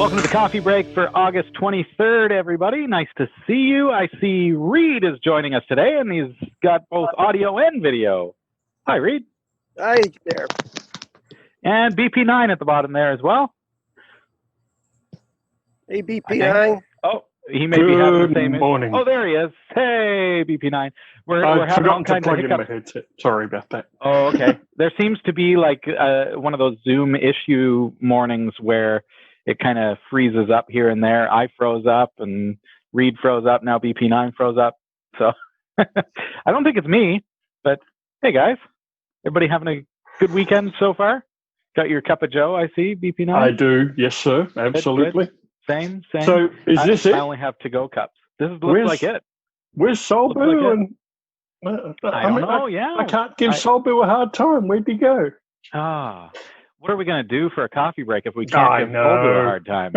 Welcome to the coffee break for August 23rd, everybody. Nice to see you. I see Reed is joining us today, and he's got both audio and video. Hi, Reed. Hi there. And BP9 at the bottom there as well. Hey, BP9. Oh, he may be having the same morning. Oh, there he is. Hey, BP9. We're having all kinds of hiccups. My headset. Sorry about that. Oh, okay. There seems to be like one of those Zoom issue mornings where it kind of freezes up here and there. I froze up and Reed froze up. Now BP9 froze up. So I don't think it's me, but hey guys, everybody having a good weekend so far? Got your cup of Joe, I see, BP9? I do. Yes, sir. Absolutely. Good. Same. So is this it? I only have to-go cups. This looks like it. Where's Solbu? I don't know, yeah. I can't give Solbu a hard time. Where'd he go? What are we going to do for a coffee break if we can't give Solbu a hard time?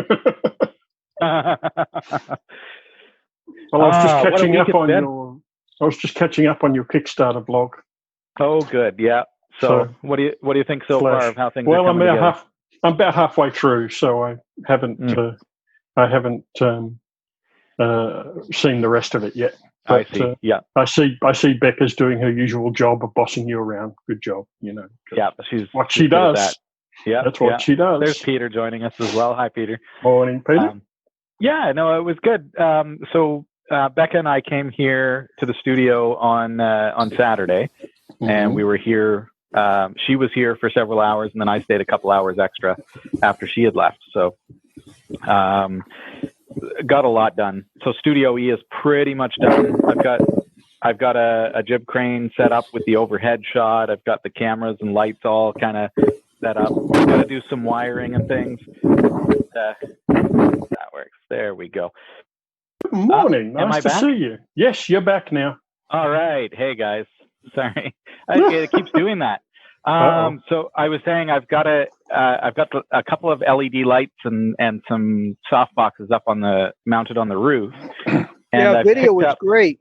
Well, I was just catching up on your Kickstarter blog. Oh, good. Yeah. So what do you think so far of how things are coming together? I'm about halfway through, so I haven't seen the rest of it yet. But, I see. Yeah. I see Becca's doing her usual job of bossing you around. Good job, Yeah, she's what she does. Yeah, that's what she does. There's Peter joining us as well. Hi, Peter. Morning, Peter. Yeah, no, it was good. So Becca and I came here to the studio on Saturday, and we were here. She was here for several hours, and then I stayed a couple hours extra after she had left. So got a lot done. So Studio E is pretty much done. I've got a jib crane set up with the overhead shot. I've got the cameras and lights all kind of set up. I've got to do some wiring and things. That works. There we go. Good morning. Nice to see you. Yes, you're back now. All right. Hey, guys. Sorry. It keeps doing that. So I was saying I've got a couple of LED lights and some soft boxes up mounted on the roof. And video was great.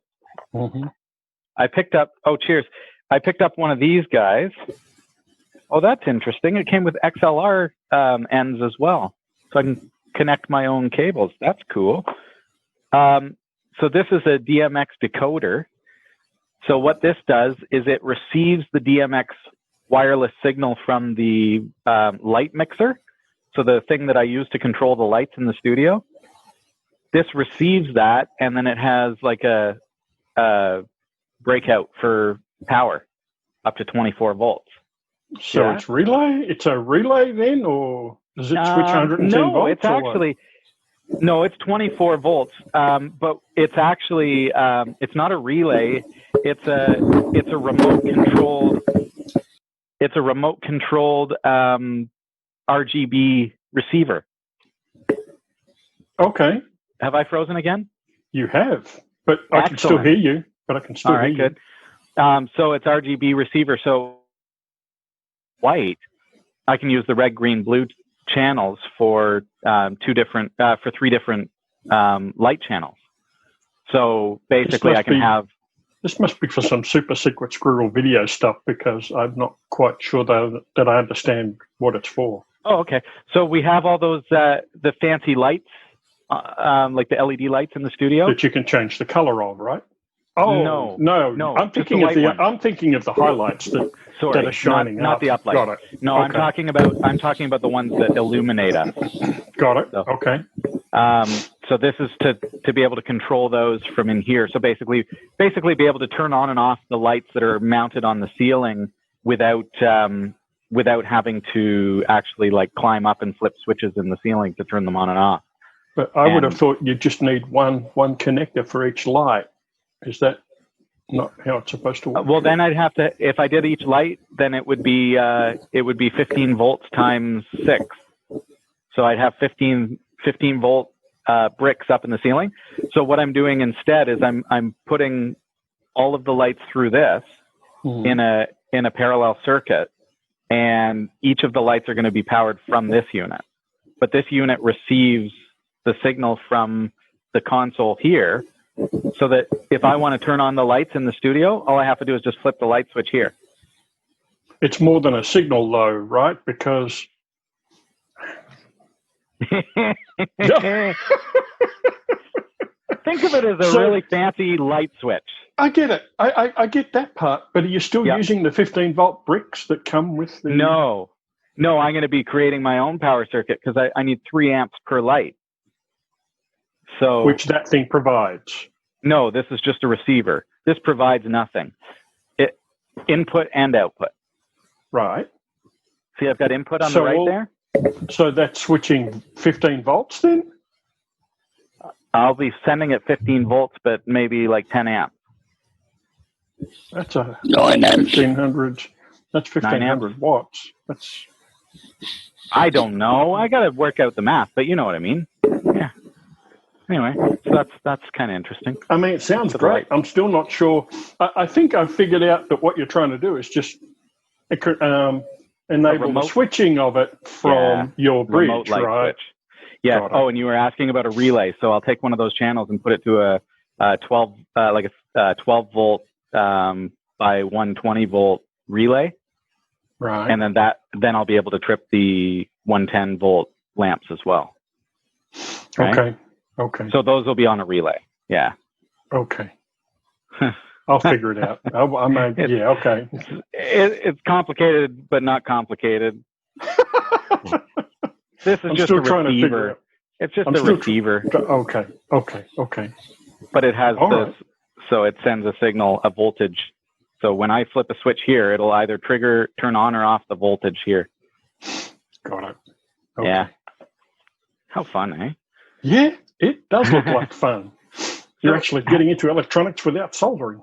I picked up. Oh, cheers! I picked up one of these guys. Oh, that's interesting. It came with XLR ends as well, so I can connect my own cables. That's cool. So this is a DMX decoder. So what this does is it receives the DMX wireless signal from the light mixer. So the thing that I use to control the lights in the studio. This receives that, and then it has like a breakout for power up to 24 volts. So it's relay? It's a relay then, or does it switch 110 volts? No, it's actually... No, it's 24 volts, but it's actually it's not a relay. It's a remote controlled RGB receiver. Okay. Have I frozen again? You have, but I can still hear you. But I can still hear you. Good. So it's RGB receiver. So white, I can use the red, green, blue channels for three different light channels. So basically I can have... This must be for some super secret squirrel video stuff, because I'm not quite sure that I understand what it's for. Oh, okay. So we have all those, the fancy lights, like the LED lights in the studio. That you can change the color of, right? Oh, no. I'm thinking of the highlights that are shining not up. the uplight. Got it. No, okay. I'm talking about the ones that illuminate us. Got it. So, okay. So this is to be able to control those from in here. So basically be able to turn on and off the lights that are mounted on the ceiling without having to actually like climb up and flip switches in the ceiling to turn them on and off. But I would have thought you just need one connector for each light. Is that not how it's supposed to work? Well, then I'd have to, if I did each light, then it would be 15 volts times 6. So I'd have 15 volt bricks up in the ceiling. So what I'm doing instead is I'm putting all of the lights through this in a parallel circuit, and each of the lights are going to be powered from this unit. But this unit receives the signal from the console here, so that if I want to turn on the lights in the studio, all I have to do is just flip the light switch here. It's more than a signal though, right? Because Think of it as a really fancy light switch. I get it. I get that part, but are you still using the 15-volt bricks that come with the... No, I'm going to be creating my own power circuit because I need 3 amps per light. So, which that thing provides. No, this is just a receiver. This provides nothing. Input and output. Right. See, I've got input on the right there. So that's switching 15 volts then? I'll be sending it 15 volts, but maybe like 10 amps. That's a 9 amps. 1500. That's 1500 watts. That's. I don't know. I got to work out the math, but you know what I mean. Yeah. Anyway, so that's kind of interesting. I mean, it sounds great. I'm still not sure. I think I've figured out that what you're trying to do is just enable the switching of it from your bridge, remote light right? Switch. Yeah. Oh, and you were asking about a relay. So I'll take one of those channels and put it to a 12 volt by 120 volt relay. Right. And then I'll be able to trip the 110 volt lamps as well. Right? Okay. So those will be on a relay. Yeah. Okay. I'll figure it out. Okay. It's complicated, but not complicated. This is just a receiver. It's just a receiver. Okay. But it has this, so it sends a signal, a voltage. So when I flip a switch here, it'll either turn on or off the voltage here. Got it. Okay. Yeah. How fun, eh? Yeah, it does look like fun. You're actually getting into electronics without soldering.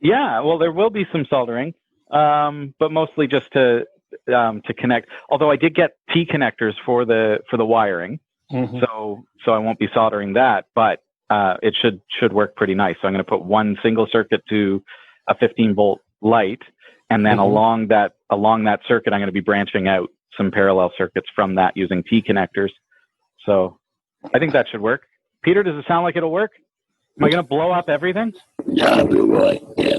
Yeah, well, there will be some soldering, but mostly just to connect. Although I did get T connectors for the wiring, so I won't be soldering that, but it should work pretty nice. So I'm going to put one single circuit to a 15 volt light, and then along that circuit, I'm going to be branching out some parallel circuits from that using T connectors. So I think that should work. Peter, does it sound like it'll work? Am I going to blow up everything? Yeah, I'll be right. Yeah.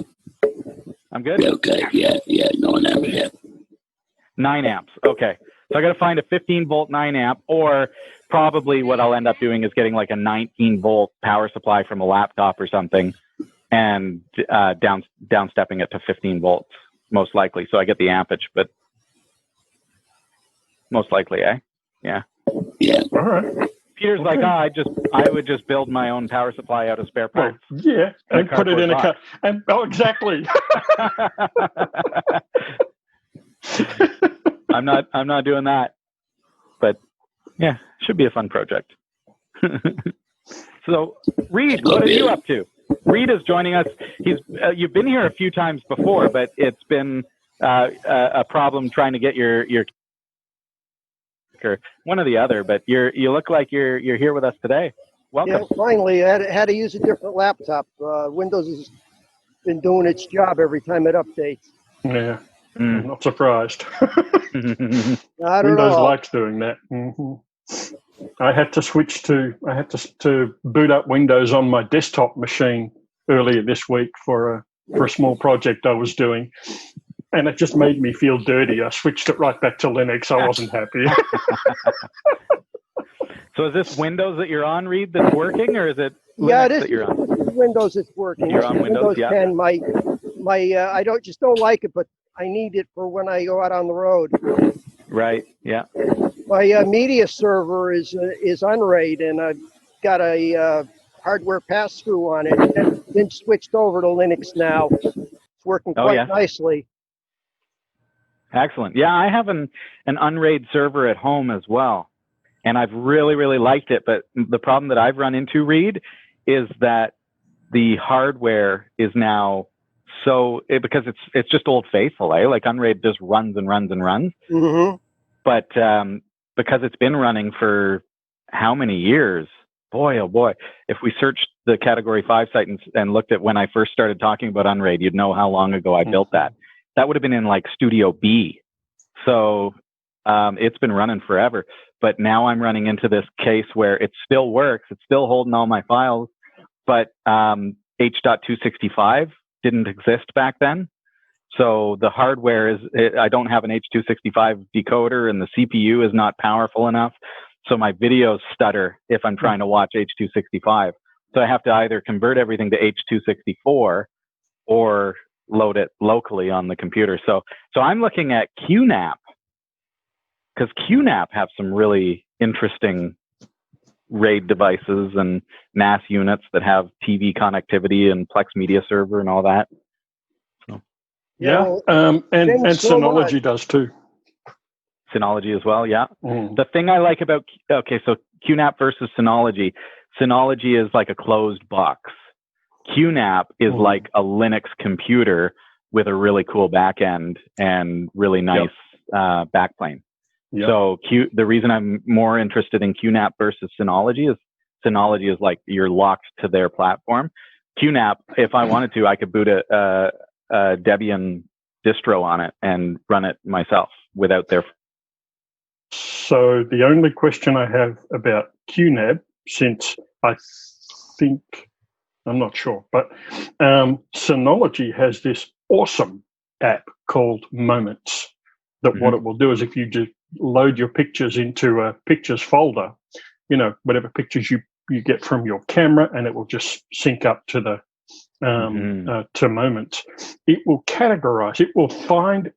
I'm good? Yeah, okay. Yeah. 9 amps, yeah. 9 amps. Okay. So I got to find a 15 volt 9 amp, or probably what I'll end up doing is getting like a 19 volt power supply from a laptop or something and downstepping it to 15 volts, most likely. So I get the ampage, but most likely, eh? Yeah. Yeah. All right. Peter's like, I would just build my own power supply out of spare parts. Yeah, and put it in a car. And exactly. I'm not doing that, but yeah, should be a fun project. So, Reed, what are you up to? Reed is joining us. You've been here a few times before, but it's been a problem trying to get your or one or the other. But you look like you're here with us today. Welcome. Yeah, finally, I had to use a different laptop. Windows has been doing its job every time it updates. Yeah, I'm not surprised. Not Windows likes doing that. I had to boot up Windows on my desktop machine earlier this week for a small project I was doing, and it just made me feel dirty. I switched it right back to Linux. I wasn't happy. So is this Windows that you're on, Reed, that's working, or is it Linux that you're on? Windows that's working. You're on Windows, yeah. 10. My I don't like it, but I need it for when I go out on the road. Right. Yeah. My media server is unRAID, and I've got a hardware pass-through on it. And then switched over to Linux now. It's working quite nicely. Excellent. Yeah, I have an unRAID server at home as well, and I've really, really liked it. But the problem that I've run into, Reed, is that the hardware is now because it's just old faithful, eh? Like unRAID just runs and runs and runs. Mm-hmm. But because it's been running for how many years? Boy, oh boy! If we searched the Category 5 site and looked at when I first started talking about unRAID, you'd know how long ago I built that. That would have been in like Studio B. So it's been running forever. But now I'm running into this case where it still works. It's still holding all my files, but H.265 didn't exist back then. So the hardware I don't have an H.265 decoder, and the CPU is not powerful enough. So my videos stutter if I'm trying to watch H.265. So I have to either convert everything to H.264 or load it locally on the computer. So I'm looking at QNAP, because QNAP have some really interesting RAID devices and NAS units that have TV connectivity and Plex Media Server and all that. So, and Synology does too. Synology as well, yeah. The thing I like about, so QNAP versus Synology. Synology is like a closed box. QNAP is like a Linux computer with a really cool back end and really nice backplane. Yep. So the reason I'm more interested in QNAP versus Synology is like you're locked to their platform. QNAP, if I wanted to, I could boot a Debian distro on it and run it myself without their. So the only question I have about QNAP, since I think, I'm not sure, but Synology has this awesome app called Moments. That what it will do is if you just load your pictures into a pictures folder, whatever pictures you get from your camera, and it will just sync up to the to Moments. It will categorize. It will find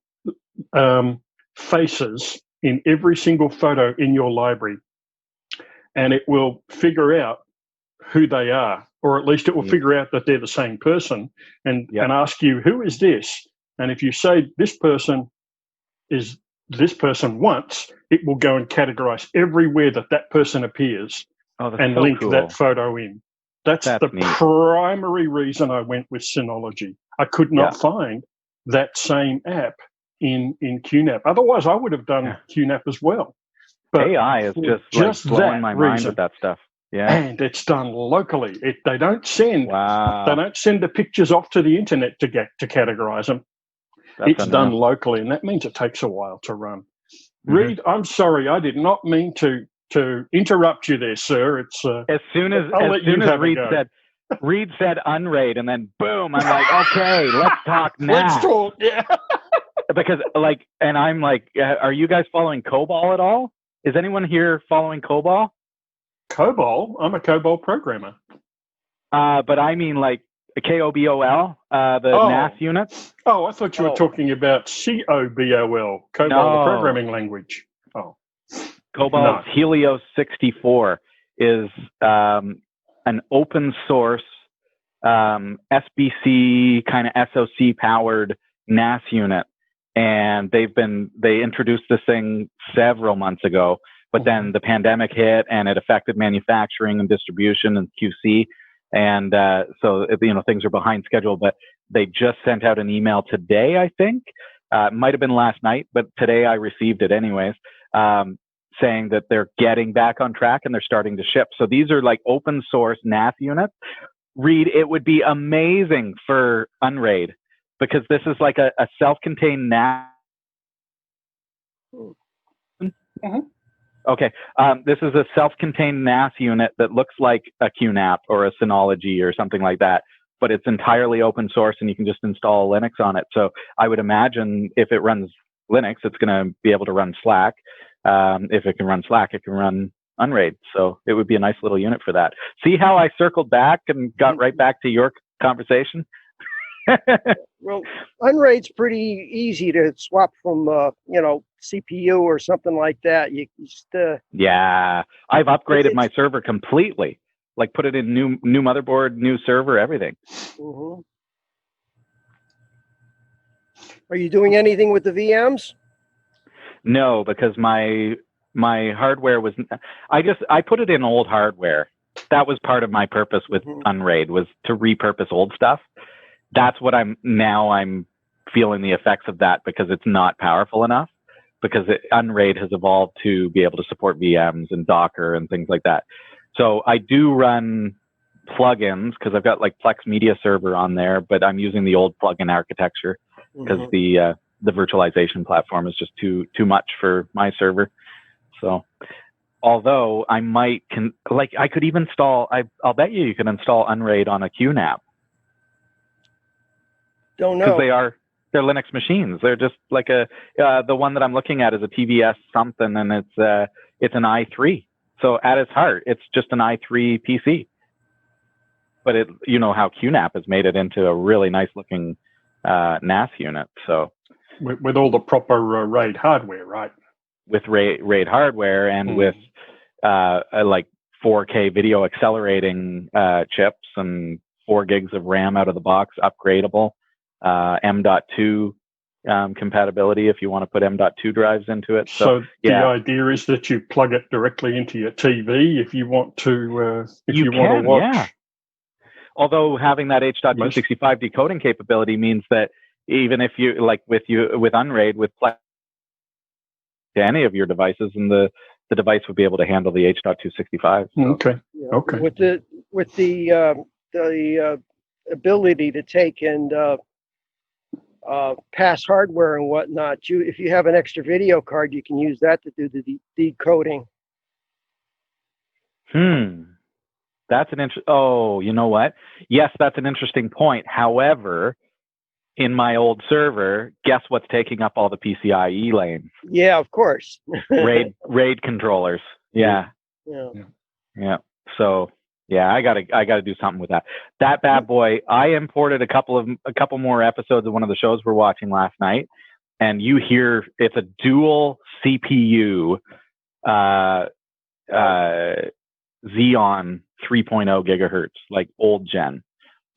faces in every single photo in your library, and it will figure out who they are, or at least it will figure out that they're the same person, and ask you, who is this? And if you say this person is this person once, it will go and categorize everywhere that person appears and link that photo in. That's the neat. Primary reason I went with Synology. I could not find that same app in QNAP. Otherwise, I would have done QNAP as well. But AI is just like blowing my mind with that stuff. Yeah, and it's done locally. They don't send the pictures off to the internet to categorize them. It's done locally, and that means it takes a while to run. Reed, I'm sorry, I did not mean to interrupt you there, sir. It's as soon as Reed said unRAID, and then boom, I'm like, okay, let's talk now. Let's talk, yeah. Because and I'm like, are you guys following Kobol at all? Is anyone here following Kobol? Kobol? I'm a Kobol programmer. But I mean like Kobol, the NAS units. Oh, I thought you were talking about Kobol, the programming language. Oh, Kobol's Helios 64 is an open source SBC kind of SoC powered NAS unit, and they introduced this thing several months ago. But then the pandemic hit, and it affected manufacturing and distribution and QC. And so, things are behind schedule, but they just sent out an email today, I think. It might have been last night, but today I received it anyways, saying that they're getting back on track and they're starting to ship. So these are like open source NAS units. Reed, it would be amazing for unRAID, because this is like a self-contained NAS. Okay, this is a self-contained NAS unit that looks like a QNAP or a Synology or something like that, but it's entirely open source and you can just install Linux on it. So I would imagine if it runs Linux, it's going to be able to run Slack. If it can run Slack, it can run unRAID. So it would be a nice little unit for that. See how I circled back and got right back to your conversation? Well, unRAID's pretty easy to swap from, CPU or something like that. You just, yeah, I've upgraded my server completely. Like put it in new motherboard, new server, everything. Are you doing anything with the VMs? No, because my hardware was. I put it in old hardware. That was part of my purpose with unRAID, was to repurpose old stuff. That's what I'm feeling the effects of that, because it's not powerful enough, because unRAID has evolved to be able to support VMs and Docker and things like that. So I do run plugins, because I've got like Plex Media Server on there, but I'm using the old plugin architecture because the virtualization platform is just too much for my server. So although I I could even install, I'll bet you can install unRAID on a QNAP. Don't know. Because they're Linux machines. They're just like the one that I'm looking at is a TVS something, and it's an i3. So at its heart, it's just an i3 PC. But it, you know how QNAP has made it into a really nice looking NAS unit. So with all the proper RAID hardware, right? With RAID hardware and with like 4K video accelerating chips and 4 gigs of RAM out of the box, upgradable, M.2 compatibility if you want to put M.2 drives into it. So the idea is that you plug it directly into your TV if you want to want to watch. Yeah. Although having that H.265 decoding capability means that even if you like with unRAID with Plex to any of your devices, and the device would be able to handle the H.265. So. Okay. Okay. With the ability to take and pass hardware and whatnot, if you have an extra video card, you can use that to do the decoding. That's an oh, you know what? Yes, that's an interesting point. However, in my old server, guess what's taking up all the PCIe lanes? Yeah, of course. RAID controllers. Yeah. So yeah, I gotta do something with that. That bad boy. I imported a couple more episodes of one of the shows we're watching last night, and you hear it's a dual CPU Xeon 3.0 gigahertz, like old gen.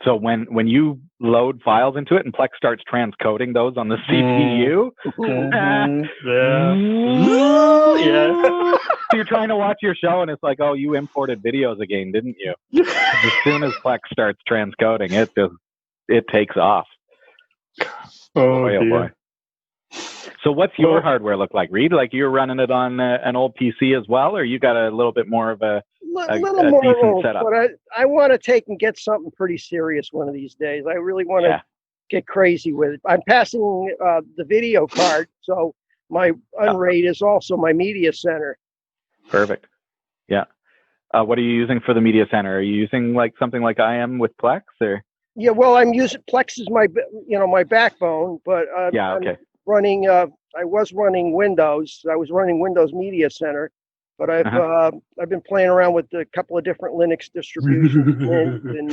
So when you load files into it and Plex starts transcoding those on the CPU, so you're trying to watch your show and it's like, oh, you imported videos again, didn't you? As soon as Plex starts transcoding, it takes off. Oh boy. So what's your hardware look like, Reed? Like you're running it on an old PC as well, or you got a little bit more of a decent setup? But I want to take and get something pretty serious one of these days. I really want to get crazy with it. I'm passing the video card, so my unRAID is also my media center. Perfect. Yeah. What are you using for the media center? Are you using like something like I am with Plex, or? Yeah, well, I'm using Plex is my backbone, but I'm running. I was running Windows. I was running Windows Media Center, but I've been playing around with a couple of different Linux distributions and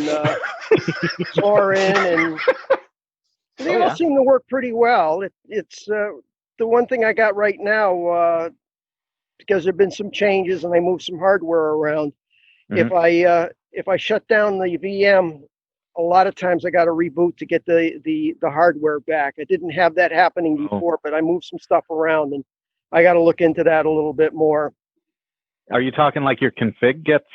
Zorin, and they all seem to work pretty well. It's the one thing I got right now because there've been some changes and I moved some hardware around. If I shut down the VM, a lot of times I got to reboot to get the hardware back. I didn't have that happening before, but I moved some stuff around and I got to look into that a little bit more. Are you talking like your config gets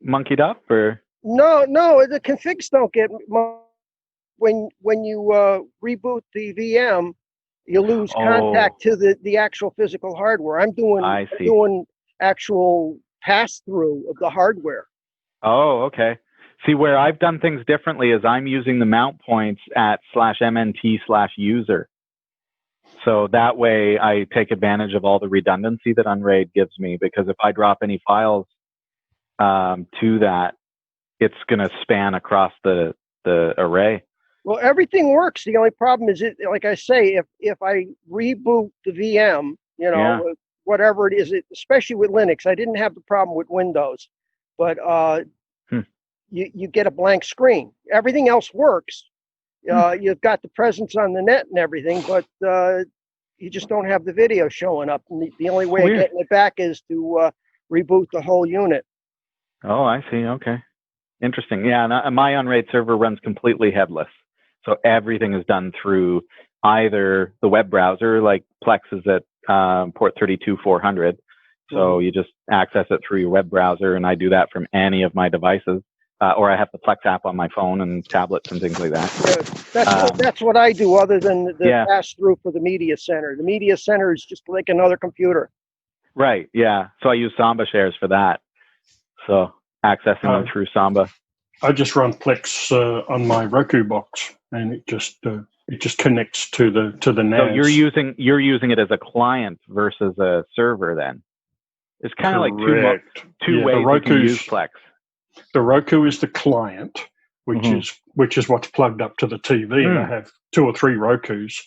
monkeyed up, or? No, the configs don't get when you reboot the VM, you lose contact to the actual physical hardware. I'm doing actual pass through of the hardware. Oh, okay. See, where I've done things differently is I'm using the mount points at /mnt/user. So that way I take advantage of all the redundancy that unRAID gives me, because if I drop any files to that, it's going to span across the array. Well, everything works. The only problem is, like I say, if I reboot the VM, whatever it is, especially with Linux, I didn't have the problem with Windows, but you get a blank screen. Everything else works. You've got the presence on the net and everything, but you just don't have the video showing up. And the only way of getting it back is to reboot the whole unit. Oh, I see. Okay. Interesting. Yeah, and my unRAID server runs completely headless. So everything is done through either the web browser, like Plex is at port 32400. So you just access it through your web browser, and I do that from any of my devices. Or I have the Plex app on my phone and tablets and things like that. Yeah, that's what I do, other than the pass-through for the media center. The media center is just like another computer. Right, yeah. So I use Samba shares for that. So accessing them through Samba. I just run Plex on my Roku box, and it just connects to the NAS. So you're using it as a client versus a server then. It's kind of like two ways you can use Plex. The Roku is the client, which is what's plugged up to the TV. And I have 2 or 3 Rokus,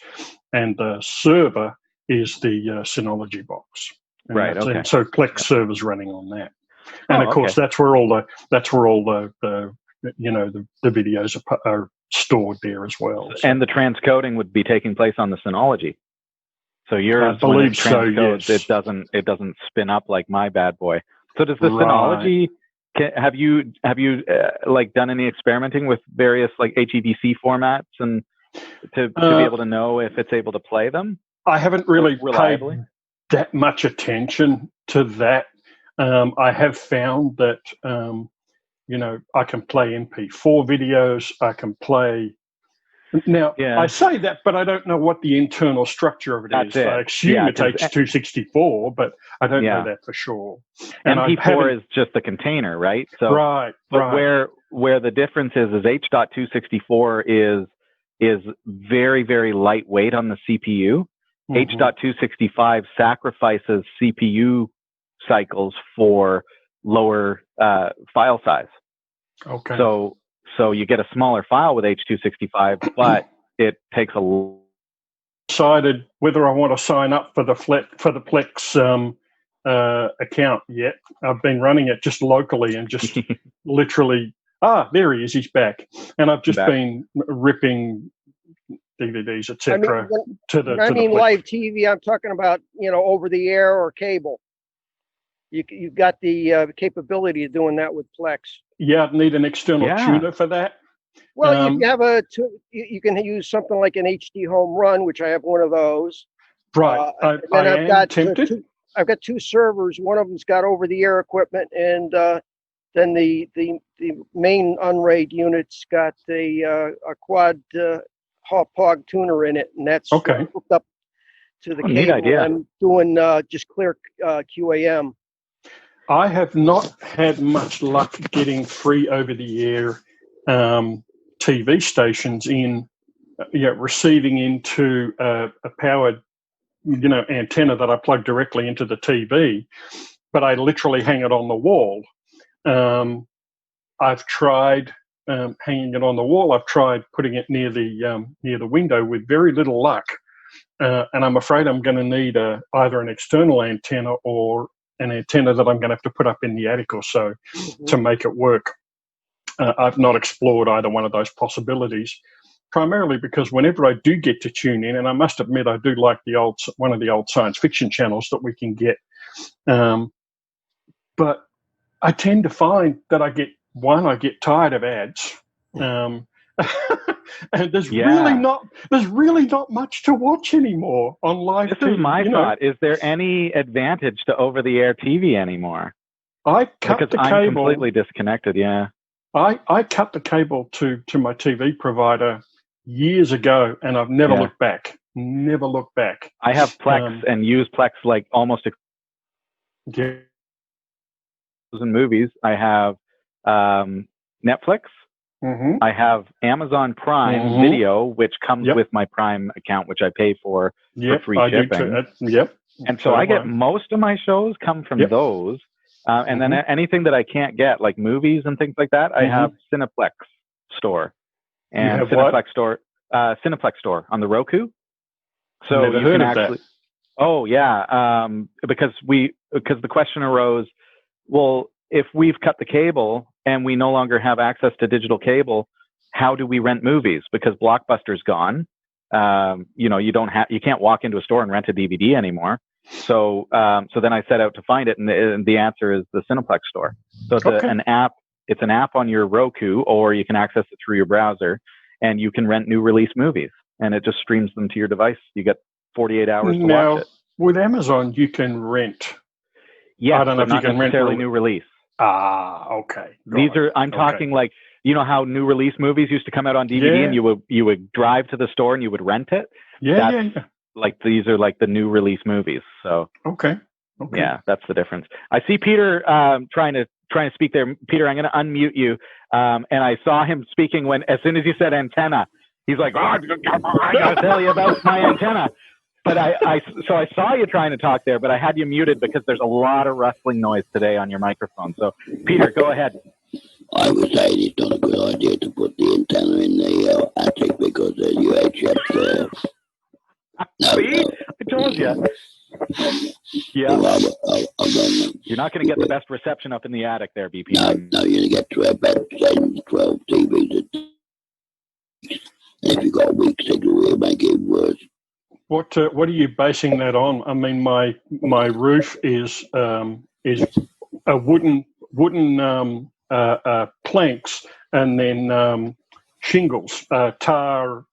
and the server is the Synology box. And Right. Okay. And so Plex servers running on that. And of course, okay. that's where all the videos are stored there as well. So. And the transcoding would be taking place on the Synology. So yours, I believe when it transcodes, yes. it doesn't spin up like my bad boy. So does the Right. Synology? Have you like done any experimenting with various like HEVC formats and to be able to know if it's able to play them? I haven't really reliably paid that much attention to that. I have found that I can play MP4 videos. I can play. Now, I say that, but I don't know what the internal structure of it is. I assume it's H.264, but I don't know that for sure. And MP4 is just a container, right? So, right. Where the difference is H.264 is very, very lightweight on the CPU. Mm-hmm. H.265 sacrifices CPU cycles for lower file size. Okay. So you get a smaller file with H.265, but it takes a. Decided whether I want to sign up for the Plex account yet. I've been running it just locally and just literally. There he is. He's back, and I've just been ripping DVDs, etc. I mean, live TV. I'm talking about over the air or cable. You've got the capability of doing that with Plex. Yeah, I'd need an external tuner for that. Well, you can use something like an HD Home Run, which I have one of those. Right. I've got two servers. One of them's got over-the-air equipment, and then the main unRAID unit's got a quad POG tuner in it, and that's hooked up to the cable. Neat idea. I'm doing just clear QAM. I have not had much luck getting free over-the-air TV stations receiving into a powered, antenna that I plug directly into the TV, but I literally hang it on the wall. I've tried hanging it on the wall. I've tried putting it near the window with very little luck, and I'm afraid I'm going to need either an external antenna or an antenna that I'm going to have to put up in the attic or so to make it work. I've not explored either one of those possibilities, primarily because whenever I do get to tune in, and I must admit I do like one of the old science fiction channels that we can get, but I tend to find that I get tired of ads, and there's really not much to watch anymore on live TV. This is my thought. Is there any advantage to over-the-air TV anymore? I cut the cable. I'm completely disconnected. Yeah. I cut the cable to my TV provider years ago, and I've never looked back. Never looked back. I have Plex and use Plex like almost. Yeah. In movies, I have Netflix. Mm-hmm. I have Amazon Prime Video, which comes with my Prime account, which I pay for free shipping. And so I get most of my shows come from those. And then anything that I can't get, like movies and things like that, I have Cineplex Store. And Cineplex Store on the Roku. So Never heard of that. Oh yeah, because the question arose, well, if we've cut the cable and we no longer have access to digital cable, how do we rent movies? Because Blockbuster's gone. You can't walk into a store and rent a DVD anymore. So then I set out to find it, and the answer is the Cineplex Store. So it's an app. It's an app on your Roku, or you can access it through your browser, and you can rent new release movies, and it just streams them to your device. You get 48 hours to watch it. With Amazon, you can rent. Yeah, I don't know if you can necessarily new release. Okay. I'm talking like, how new release movies used to come out on DVD, and you would drive to the store and you would rent it. Yeah. Like these are like the new release movies. So okay. Yeah, that's the difference. I see Peter trying to speak there. Peter, I'm going to unmute you. And I saw him speaking as soon as you said antenna, he's like, I got to tell you about my antenna. But I saw you trying to talk there, but I had you muted because there's a lot of rustling noise today on your microphone. So Peter, go ahead. I would say it's not a good idea to put the antenna in the attic because the UHF there. See? I told you. Yeah. I've done You're not going to get the best reception up in the attic there, BP. No, you're going to get about 10, 12 TVs. And if you've got a weak signal, it'll make it worse. What are you basing that on? I mean, my roof is a wooden planks and then shingles, tar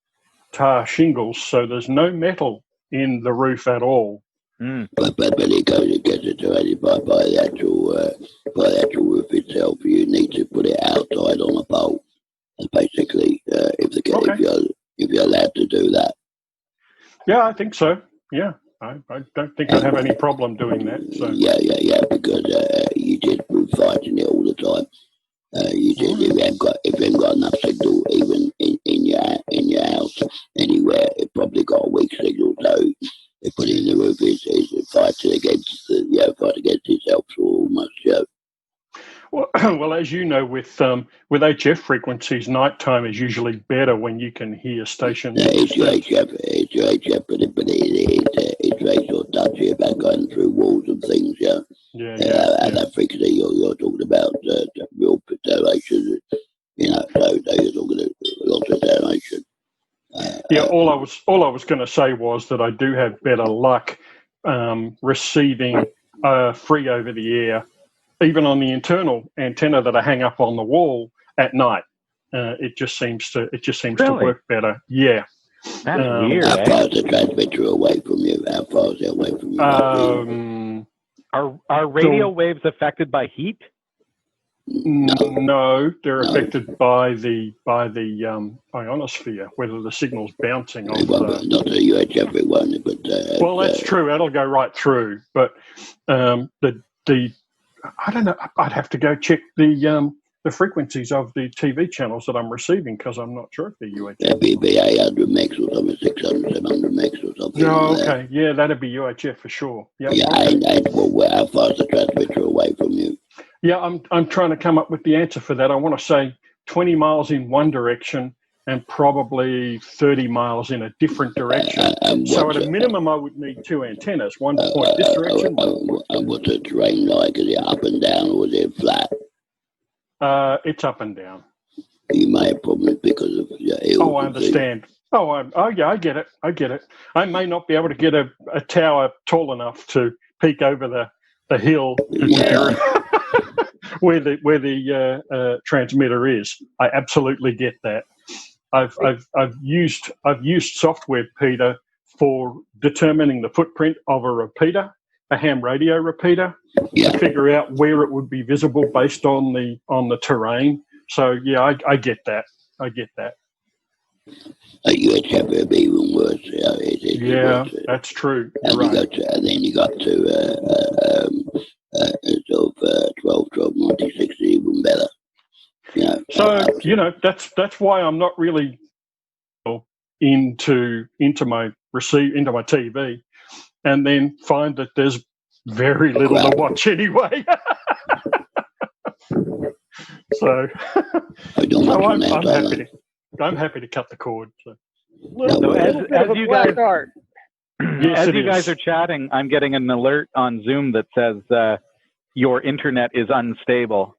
shingles. So there's no metal in the roof at all. Mm. But it gets iterated by the actual roof itself. You need to put it outside on a pole. And basically, if you're allowed to do that. Yeah, I think so. Yeah, I don't think I'd have any problem doing that. So. Yeah, because you just fighting it all the time. If you haven't got enough signal, even in your house anywhere, it probably got a weak signal. So they put it in the roof. It's fighting against itself for almost. Well, as you know, with HF frequencies, nighttime is usually better when you can hear stations. Yeah, it's your HF, but it's very sort of touchy about going through walls and things. Yeah. That frequency you're talking about, real generation. So you're talking a lot of generation. All I was going to say was that I do have better luck receiving free over the air. Even on the internal antenna that I hang up on the wall at night, it just seems to work better. Yeah, that's weird. How far is the transmitter away from you? How far is it away from you? Are radio waves affected by heat? No, they're affected by the ionosphere, whether the signal's bouncing off. Not the UHF, it won't. But well, that's true. That'll go right through. But the I don't know. I'd have to go check the frequencies of the TV channels that I'm receiving because I'm not sure if they're UHF. That'd be 800 megs or something, 600, 700 megs or something. No, okay. Yeah, that'd be UHF for sure. Yep. Yeah, well, how far is the transmitter away from you? Yeah, I'm trying to come up with the answer for that. I want to say 20 miles in one direction and probably 30 miles in a different direction. So at a minimum, I would need two antennas, one to point this direction. And what's the terrain like? Is it up and down or is it flat? It's up and down. You may have problems because of Oh, I understand. I get it. I may not be able to get a tower tall enough to peek over the hill where the transmitter is. I absolutely get that. I've used software, Peter, for determining the footprint of a repeater, a ham radio repeater, to figure out where it would be visible based on the terrain. So yeah, I get that. UHF would be even worse. That's true. And right. Then you got to sort of 12, 90, 60, even better. So that's why I'm not really into my TV, and then find that there's very little to watch anyway. So I'm happy to cut the cord. So as you guys are chatting, I'm getting an alert on Zoom that says your internet is unstable.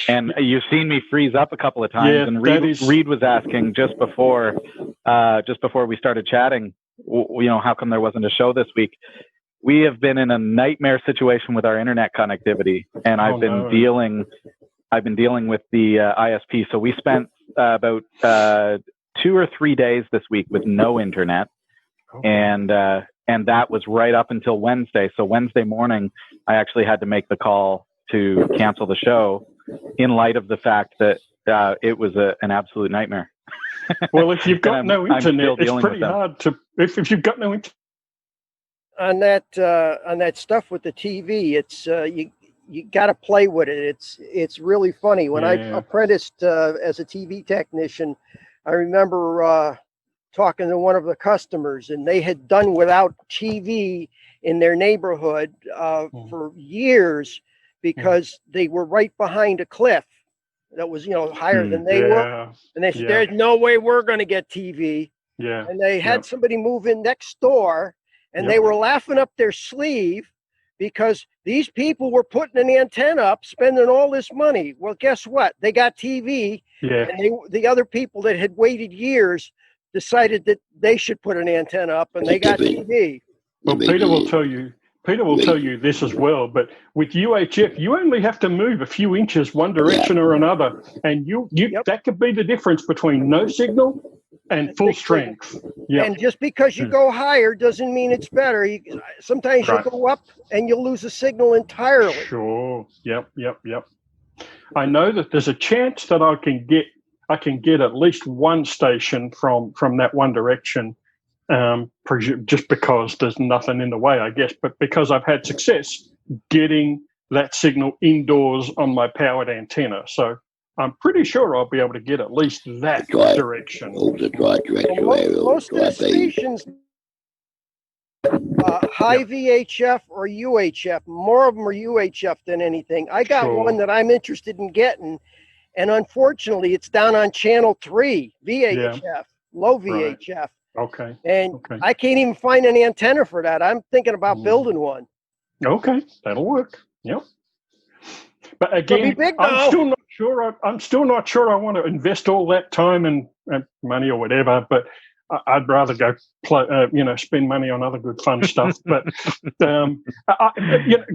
And you've seen me freeze up a couple of times. And Reed was asking just before we started chatting, how come there wasn't a show this week? We have been in a nightmare situation with our internet connectivity, and I've been dealing with the ISP. So we spent about 2 or 3 days this week with no internet, and that was right up until Wednesday. So Wednesday morning, I actually had to make the call to cancel the show in light of the fact that it was an absolute nightmare. Well, if you've got no internet, it's pretty hard to. If you've got no internet on that stuff with the TV, it's you got to play with it. It's really funny. When I apprenticed as a TV technician, I remember talking to one of the customers, and they had done without TV in their neighborhood for years because they were right behind a cliff that was higher than they were, and they said, "There's no way we're going to get TV." And they had somebody move in next door, And they were laughing up their sleeve because these people were putting an antenna up, spending all this money. Well, guess what? They got TV, and the other people that had waited years decided that they should put an antenna up, and they got TV. Well, Peter will tell you. Peter will tell you this as well. But with UHF, you only have to move a few inches one direction or another, and that could be the difference between no signal and full strength. Yep. And just because you go higher doesn't mean it's better. Sometimes you'll go up and you'll lose a signal entirely. Sure. Yep. I know that there's a chance that I can get at least one station from that one direction, just because there's nothing in the way, I guess. But because I've had success getting that signal indoors on my powered antenna, so I'm pretty sure I'll be able to get at least that direction. Most of the stations, high VHF or UHF. More of them are UHF than anything. I got one that I'm interested in getting, and unfortunately, it's down on channel 3, VHF, low VHF. Right. Okay. And I can't even find an antenna for that. I'm thinking about building one. Okay, that'll work. Yep. But again, I'm still not sure I want to invest all that time and money or whatever. But I'd rather go spend money on other good fun stuff. But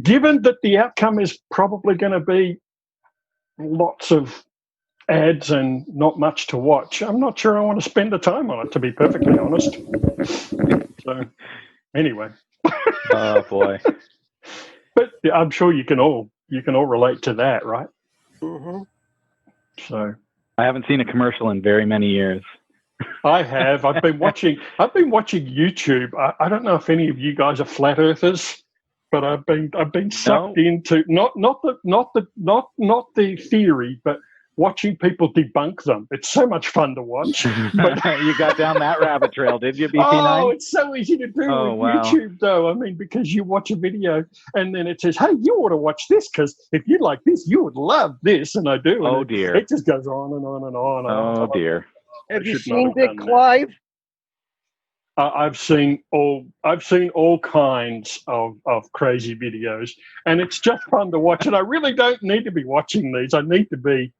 given that the outcome is probably going to be lots of ads and not much to watch, I'm not sure I want to spend the time on it, to be perfectly honest. So anyway. Oh boy. But I'm sure you can all relate to that, right? Mm-hmm. So I haven't seen a commercial in very many years. I have. I've been watching YouTube. I don't know if any of you guys are flat earthers, but I've been sucked into not the theory, but watching people debunk them. It's so much fun to watch. But you got down that rabbit trail, did you, BP9? Oh, it's so easy to do with YouTube, though. I mean, because you watch a video and then it says, hey, you ought to watch this because if you like this, you would love this. And I do. Oh, dear. It just goes on and on and on. Oh, dear. Have you seen Big Clive? I've seen all kinds of crazy videos, and it's just fun to watch. And I really don't need to be watching these. I need to be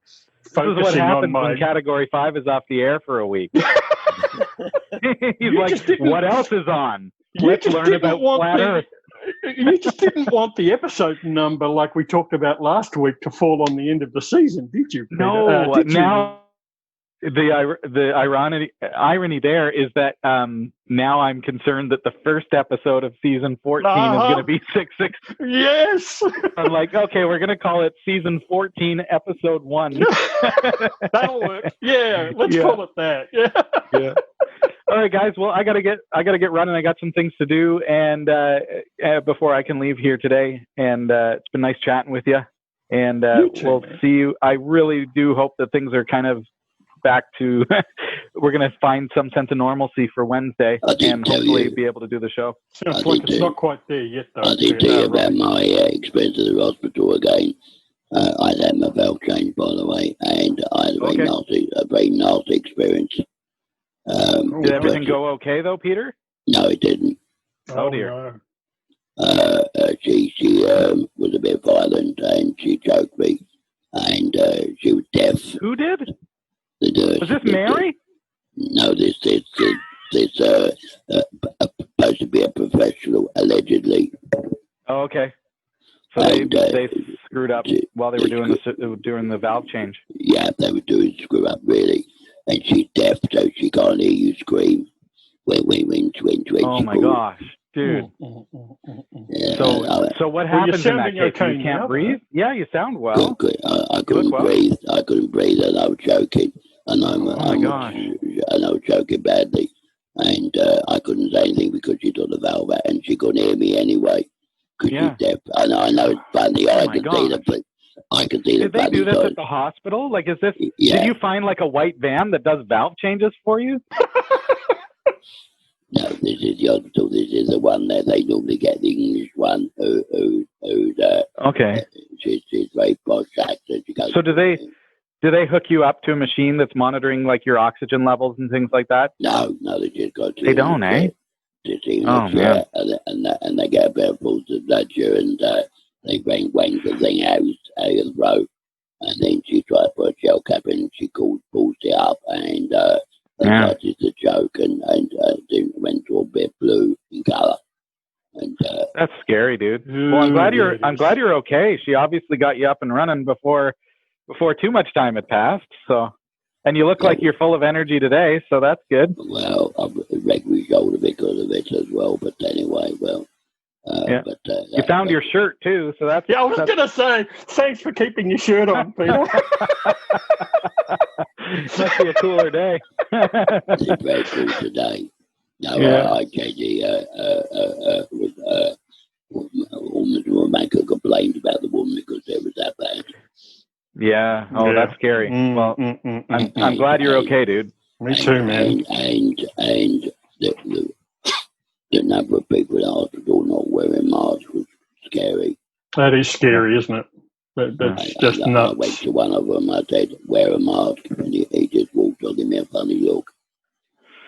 focusing this is what happens on my when Category 5 is off the air for a week. He's like, what else is on? Let's learn about flat Earth. You just didn't want the episode number like we talked about last week to fall on the end of the season, did you, Peter? No, now the irony there is that now I'm concerned that the first episode of season 14 is going to be 6. Yes. I'm like, okay, we're going to call it season 14, episode 1. That'll work. Yeah, let's call it that. Yeah. All right, guys. Well, I gotta get running. I got some things to do, and before I can leave here today. And it's been nice chatting with you. And we'll see you. I really do hope that things are kind of back to we're going to find some sense of normalcy for Wednesday and hopefully be able to do the show. Sounds like it's not quite there yet, though. I did tell you about my experience at the hospital again. I had my valve changed, by the way, and I had a very nasty experience. Did everything go okay, though, Peter? No, it didn't. Oh dear. No. She was a bit violent, and she choked me, and she was deaf. Who did? Was this Mary? No, this supposed to be a professional, allegedly. Oh, okay. So they screwed up while they were doing the valve change. Yeah, they were doing screw up really, and she's deaf, so she can't hear you scream when oh my gosh, dude. Yeah, so what happens in that case? Okay, you can't breathe? Yeah, you sound well. Good. I couldn't breathe. I couldn't breathe, and I was choking. And I was choking badly, and I couldn't say anything because she took the valve out, and she couldn't hear me anyway because she's deaf. I know it's funny. I can see the. Did they do this at the hospital? Like, is this? Yeah. Did you find like a white van that does valve changes for you? No, this is the hospital. This is the one that they normally get, the English one. Okay. She's very posh accent. So do they hook you up to a machine that's monitoring like your oxygen levels and things like that? No, they just got to. They don't, eh? to see Oh, man. and they get a bit of pulse of blood sugar, and they wang the thing out of the throat, and then she tried to put a gel cap in, and she pulls it up, and they started to choke, and then went to a bit blue in colour. And that's scary, dude. Well, I'm glad you're okay. She obviously got you up and running before too much time had passed. So, and you look like you're full of energy today, so that's good. Well, I've wrecked my shoulder because of it as well. But anyway, well, but you found your shirt too, so that's. Yeah, I was going to say, thanks for keeping your shirt on, Peter. Must be a cooler day. It's a very cool today. No, I tell you, a woman will make a complaint about the woman because it was that bad. Yeah. Oh, that's scary. Well, I'm glad you're okay, dude. Me too, man. And the number of people in the hospital not wearing masks was scary. That is scary, isn't it? That's just nuts. I went to one of them. I said, "Wear a mask," and he just walked on, gave me a funny look.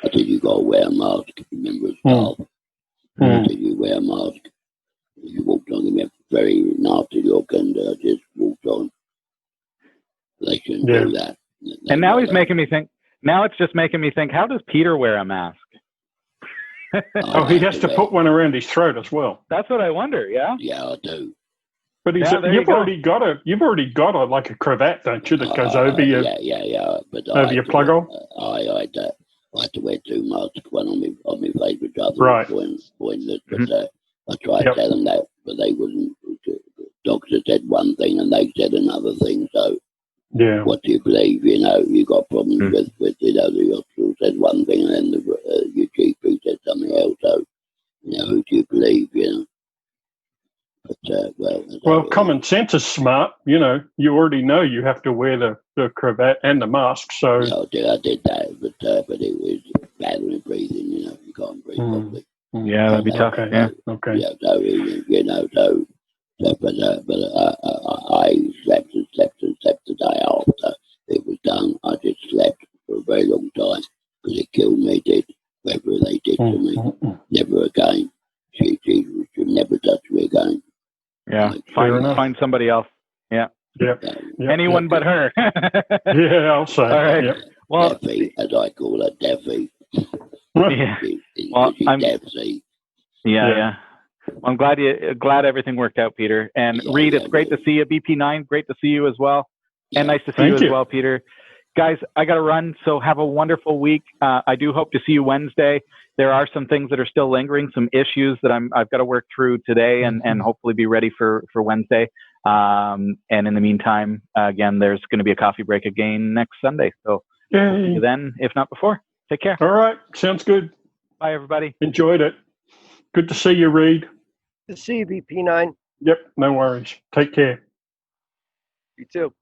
I said, "You got to wear a mask." Remember his staff. I said, "You wear a mask." He walked on, gave me a very nasty look, and just walked on. They shouldn't do that. And now he's making me think. Now it's just making me think. How does Peter wear a mask? He has to put one around his throat as well. That's what I wonder. Yeah. Yeah, I do. But you've already got a like a cravat, don't you, that goes over your But over your plug hole? I had to wear two masks, one on my face, which I Right. But I tried to tell them that, but they wouldn't. The doctor said one thing and they said another thing. So what do you believe? You know, you got problems with the hospital said one thing and then your GP said something else. So you know, who do you believe? You know. But, well, common sense is smart. You know, you already know you have to wear the cravat and the mask. So I did that, but it was badly breathing. You know, you can't breathe properly. Yeah, that'd be tough. Yeah. Okay. Yeah. So you know, but I slept the day after it was done. I just slept for a very long time because it killed me. Whatever they did to me, never again. She should never touch me again. Yeah, find somebody else. Yeah. Anyone but her. Yeah, I'll say. All right. Yep. Well, Deafy, as I call her, Deafy. Yeah. Well, I'm Deafy. Yeah. Well, I'm glad everything worked out, Peter. And Reed, it's great to see you. BP9, great to see you as well. And nice to see you as well, Peter. Guys, I got to run, so have a wonderful week. I do hope to see you Wednesday. There are some things that are still lingering, some issues that I've got to work through today and hopefully be ready for Wednesday. And in the meantime, again, there's going to be a coffee break again next Sunday. So we'll see you then, if not before. Take care. All right. Sounds good. Bye, everybody. Enjoyed it. Good to see you, Reed. Good to see you, BP9. Yep. No worries. Take care. You too.